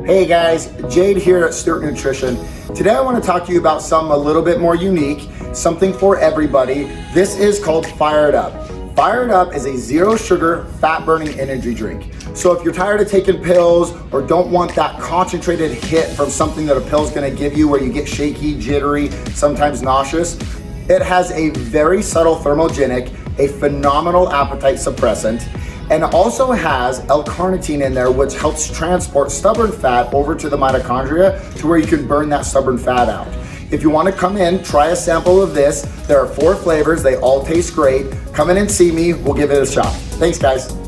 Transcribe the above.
Hey guys, Jade here at Stewart Nutrition. Today I want to talk to you about something a little bit more unique, something for everybody. This is called Fyre'd Up. Fyre'd Up is a zero sugar, fat burning energy drink. So if you're tired of taking pills or don't want that concentrated hit from something that a pill's gonna give you where you get shaky, jittery, sometimes nauseous, it has a very subtle thermogenic, a phenomenal appetite suppressant, and also has L-carnitine in there, which helps transport stubborn fat over to the mitochondria to where you can burn that stubborn fat out. If you want to come in, try a sample of this. There are 4 flavors. They all taste great. Come in and see me. We'll give it a shot. Thanks, guys.